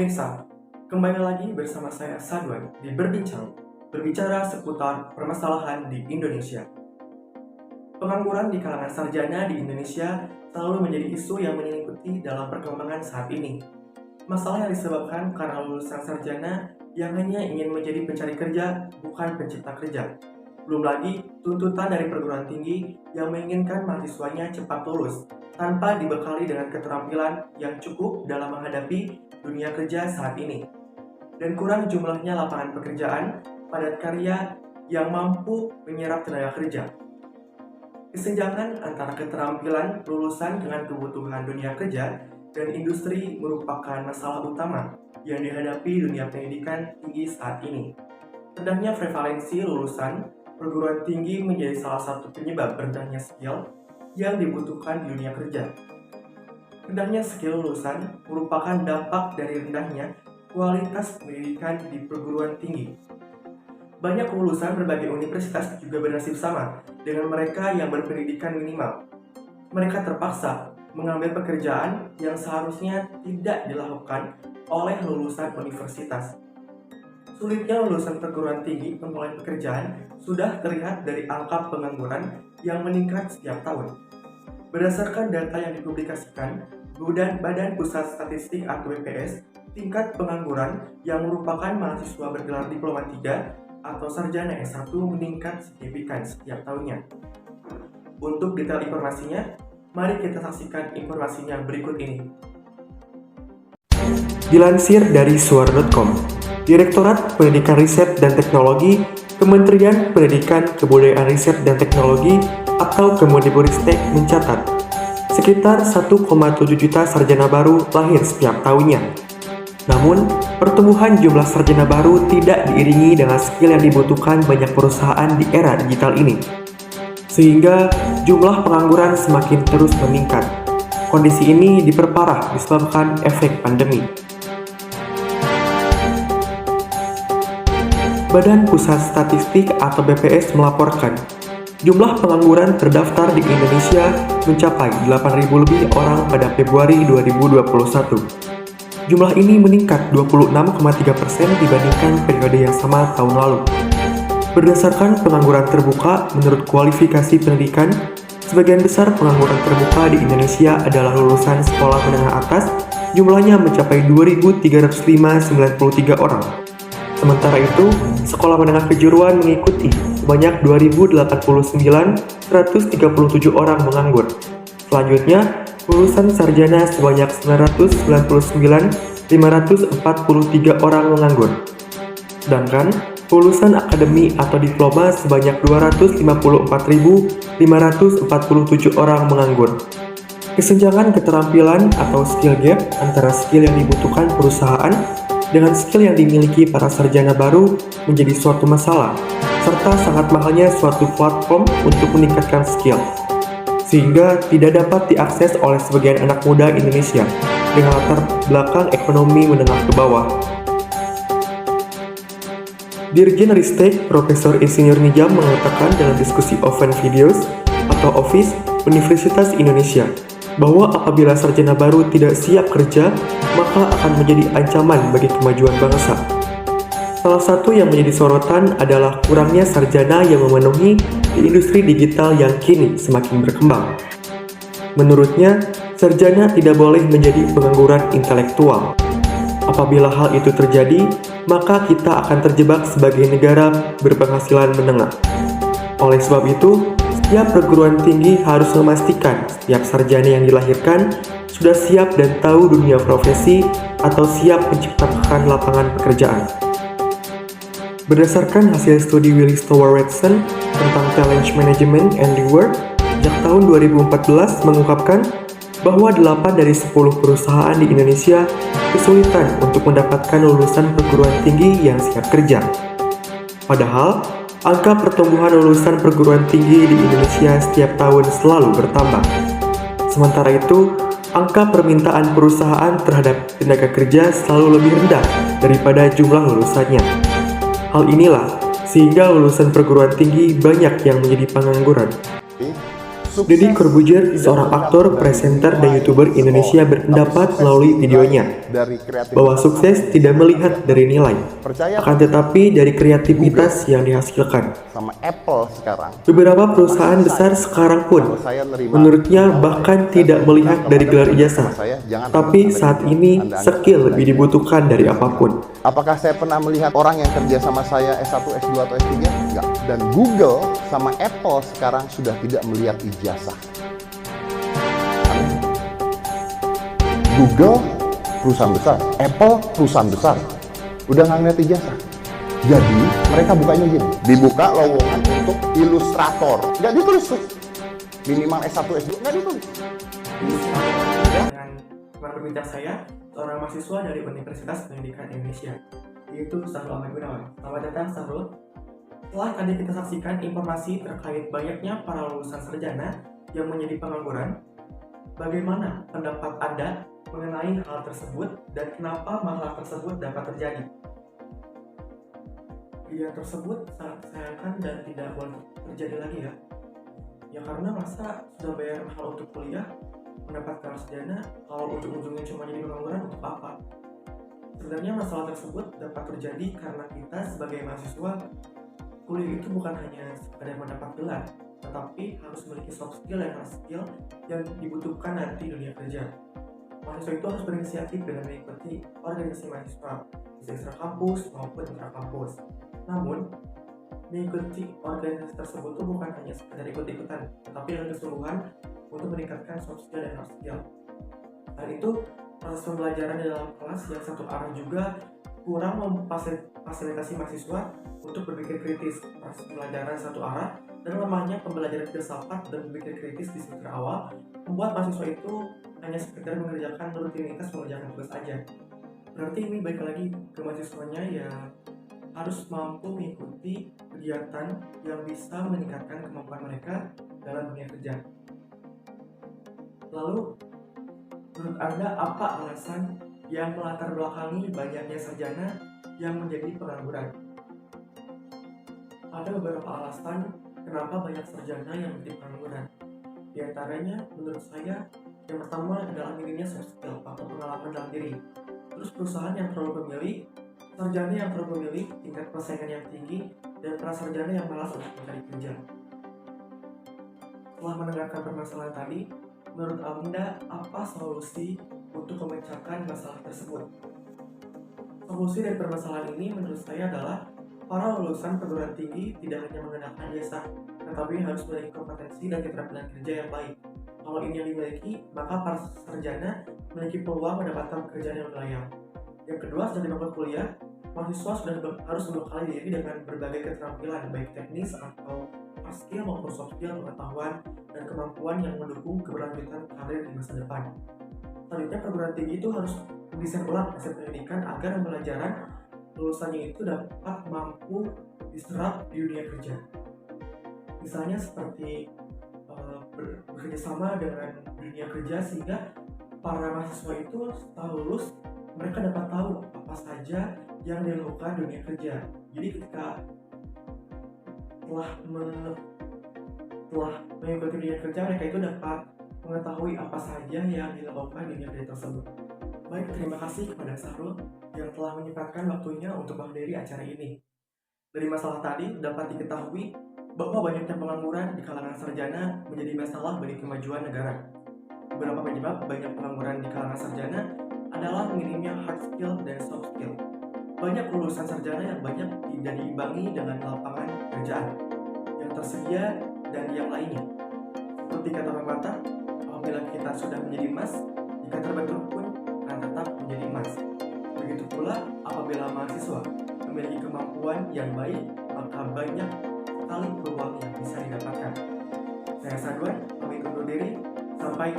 pemirsa, kembali lagi bersama saya Sadwan di berbicara seputar permasalahan di Indonesia. Pengangguran di kalangan sarjana di Indonesia selalu menjadi isu yang menyelimuti dalam perkembangan saat ini. Masalah yang disebabkan karena lulusan sarjana yang hanya ingin menjadi pencari kerja, bukan pencipta kerja. Belum lagi tuntutan dari perguruan tinggi yang menginginkan mahasiswanya cepat lulus tanpa dibekali dengan keterampilan yang cukup dalam menghadapi dunia kerja saat ini. Dan kurang jumlahnya lapangan pekerjaan, padat karya yang mampu menyerap tenaga kerja. Kesenjangan antara keterampilan lulusan dengan kebutuhan dunia kerja dan industri merupakan masalah utama yang dihadapi dunia pendidikan tinggi saat ini. Rendahnya prevalensi lulusan perguruan tinggi menjadi salah satu penyebab rendahnya skill yang dibutuhkan di dunia kerja. Rendahnya skill lulusan merupakan dampak dari rendahnya kualitas pendidikan di perguruan tinggi. Banyak lulusan berbagai universitas juga bernasib sama dengan mereka yang berpendidikan minimal. Mereka terpaksa mengambil pekerjaan yang seharusnya tidak dilakukan oleh lulusan universitas. Sulitnya lulusan perguruan tinggi memulai pekerjaan sudah terlihat dari angka pengangguran yang meningkat setiap tahun. Berdasarkan data yang dipublikasikan Badan Pusat Statistik atau BPS, tingkat pengangguran yang merupakan mahasiswa bergelar diploma 3 atau sarjana S1 meningkat signifikan setiap tahunnya. Untuk detail informasinya, mari kita saksikan informasinya berikut ini. Dilansir dari suara.com, Direktorat Pendidikan Riset dan Teknologi Kementerian Pendidikan, Kebudayaan Riset dan Teknologi atau Kemendikbudristek mencatat sekitar 1,7 juta sarjana baru lahir setiap tahunnya. Namun, pertumbuhan jumlah sarjana baru tidak diiringi dengan skill yang dibutuhkan banyak perusahaan di era digital ini. Sehingga jumlah pengangguran semakin terus meningkat. Kondisi ini diperparah disebabkan efek pandemi. Badan Pusat Statistik atau BPS melaporkan, jumlah pengangguran terdaftar di Indonesia mencapai 8.000 lebih orang pada Februari 2021. Jumlah ini meningkat 26,3% dibandingkan periode yang sama tahun lalu. Berdasarkan pengangguran terbuka menurut kualifikasi pendidikan, sebagian besar pengangguran terbuka di Indonesia adalah lulusan sekolah menengah atas, jumlahnya mencapai 2.305,93 orang. Sementara itu, sekolah menengah kejuruan mengikuti sebanyak 2.089,137 orang menganggur. Selanjutnya, lulusan sarjana sebanyak 999,543 orang menganggur. Sedangkan, lulusan akademi atau diploma sebanyak 254.547 orang menganggur. Kesenjangan keterampilan atau skill gap antara skill yang dibutuhkan perusahaan dengan skill yang dimiliki para sarjana baru menjadi suatu masalah, serta sangat mahalnya suatu platform untuk meningkatkan skill, sehingga tidak dapat diakses oleh sebagian anak muda Indonesia dengan latar belakang ekonomi menengah ke bawah. Dirjen Ristek Profesor Insinyur Nijam mengatakan dalam diskusi Open Videos atau Office Universitas Indonesia bahwa apabila sarjana baru tidak siap kerja, maka akan menjadi ancaman bagi kemajuan bangsa. Salah satu yang menjadi sorotan adalah kurangnya sarjana yang memenuhi di industri digital yang kini semakin berkembang. Menurutnya, sarjana tidak boleh menjadi pengangguran intelektual. Apabila hal itu terjadi, maka kita akan terjebak sebagai negara berpenghasilan menengah. Oleh sebab itu, setiap perguruan tinggi harus memastikan setiap sarjana yang dilahirkan sudah siap dan tahu dunia profesi atau siap menciptakan lapangan pekerjaan. Berdasarkan hasil studi Willis Tower Watson tentang Talent Management and Reward, sejak tahun 2014 mengungkapkan bahwa 8 dari 10 perusahaan di Indonesia kesulitan untuk mendapatkan lulusan perguruan tinggi yang siap kerja. Padahal, angka pertumbuhan lulusan perguruan tinggi di Indonesia setiap tahun selalu bertambah. Sementara itu, angka permintaan perusahaan terhadap tenaga kerja selalu lebih rendah daripada jumlah lulusannya. Hal inilah sehingga lulusan perguruan tinggi banyak yang menjadi pengangguran. sukses. Deddy Corbuzier, seorang aktor, presenter, dan YouTuber Indonesia berpendapat melalui videonya bahwa sukses tidak melihat dari nilai, akan tetapi dari kreativitas yang dihasilkan. Sama Apple sekarang. Beberapa perusahaan besar sekarang pun, menurutnya bahkan tidak melihat dari gelar ijazah, tapi saat ini skill lebih dibutuhkan dari apapun. Apakah saya pernah melihat orang yang kerja sama saya S1, S2, atau S3? Enggak. Dan Google sama Apple sekarang sudah tidak melihat ijazah. Google perusahaan besar, Apple perusahaan besar, udah nggak ngeliat ijazah. Jadi mereka bukanya gini, dibuka lowongan untuk ilustrator, nggak ditulis tuh, minimal S1, S2, nggak ditulis. Dengan teman berbincang saya, seorang mahasiswa dari Universitas Pendidikan Indonesia, yaitu Sahrul Ahmad Gunawan. Selamat datang, Sahrul. Setelah tadi kita saksikan informasi terkait banyaknya para lulusan sarjana yang menjadi pengangguran, bagaimana pendapat Anda mengenai hal tersebut dan kenapa masalah tersebut dapat terjadi? Kejadian tersebut sangat disayangkan dan tidak boleh terjadi lagi ya. Ya karena masa sudah bayar mahal untuk kuliah, mendapatkan sarjana, kalau ujung-ujungnya cuma jadi pengangguran untuk apa? Sebenarnya masalah tersebut dapat terjadi karena kita sebagai mahasiswa, kuliah itu bukan hanya sekedar mendapat gelar, tetapi harus memiliki soft skill dan hard skill yang dibutuhkan nanti dunia kerja. Mahasiswa itu harus berinisiatif dengan mengikuti organisasi mahasiswa, bisa ekstra kampus maupun intra kampus. Namun, mengikuti organisasi tersebut itu bukan hanya sekedar ikut-ikutan, tetapi dengan kesungguhan untuk meningkatkan soft skill dan hard skill. Selain itu, proses pembelajaran di dalam kelas yang satu arah juga kurang memfasilitasi mahasiswa untuk berpikir kritis. Proses pembelajaran satu arah dan lemahnya pembelajaran filsafat dan berpikir kritis di semester awal membuat mahasiswa itu hanya sekedar mengerjakan rutinitas mengerjakan tugas saja. Berarti ini balik lagi ke mahasiswanya yang harus mampu mengikuti kegiatan yang bisa meningkatkan kemampuan mereka dalam dunia kerja. Lalu, menurut Anda apa alasan yang melatar belakangi banyaknya sarjana yang menjadi pengangguran? Ada beberapa alasan kenapa banyak sarjana yang menjadi pengangguran. Di antaranya, menurut saya, yang pertama adalah minimnya soft skill atau pengalaman dalam diri. Terus perusahaan yang terlalu memilih, sarjana yang terlalu memilih, tingkat persaingan yang tinggi, dan para sarjana yang malas untuk mencari kerja. Setelah mendengarkan permasalahan tadi, menurut Anda apa solusi untuk memecahkan masalah tersebut? Solusi dari permasalahan ini menurut saya adalah para lulusan perguruan tinggi tidak hanya menggunakan jasa, tetapi harus memiliki kompetensi dan keterampilan kerja yang baik. Kalau ini yang dimiliki, maka para sarjana memiliki peluang mendapatkan pekerjaan yang layak. Yang kedua, setelah dilakukan kuliah, mahasiswa sudah harus membekali diri dengan berbagai keterampilan, baik teknis atau hard skill maupun soft skill, pengetahuan dan kemampuan yang mendukung keberlanjutan karir di masa depan. Selanjutnya, perguruan tinggi itu harus mendesain ulang konsep pendidikan agar pembelajaran lulusannya itu dapat mampu diserap di dunia kerja. Misalnya seperti bekerja sama dengan dunia kerja sehingga para mahasiswa itu setelah lulus mereka dapat tahu apa saja yang dilakukan dunia kerja. Jadi ketika telah mengikuti dunia kerja, mereka itu dapat mengetahui apa saja yang dilakukan dunia kerja tersebut. Baik, terima kasih kepada Sahrul yang telah menyempatkan waktunya untuk menghadiri acara ini. Dari masalah tadi dapat diketahui bahwa banyaknya pengangguran di kalangan sarjana menjadi masalah bagi kemajuan negara. Beberapa penyebab banyak pengangguran di kalangan sarjana adalah minimnya hard skill dan soft skill. Banyak lulusan sarjana yang banyak tidak diimbangi dengan lapangan pekerjaan yang tersedia dan yang lainnya. Seperti kata pepatah, apabila kita sudah menjadi emas, jika terbentuk pun akan tetap menjadi emas. Begitu pula apabila mahasiswa memiliki kemampuan yang baik, maka banyak sekali peluang yang bisa didapatkan. Saya Sadwan, pamit undur diri. Sampai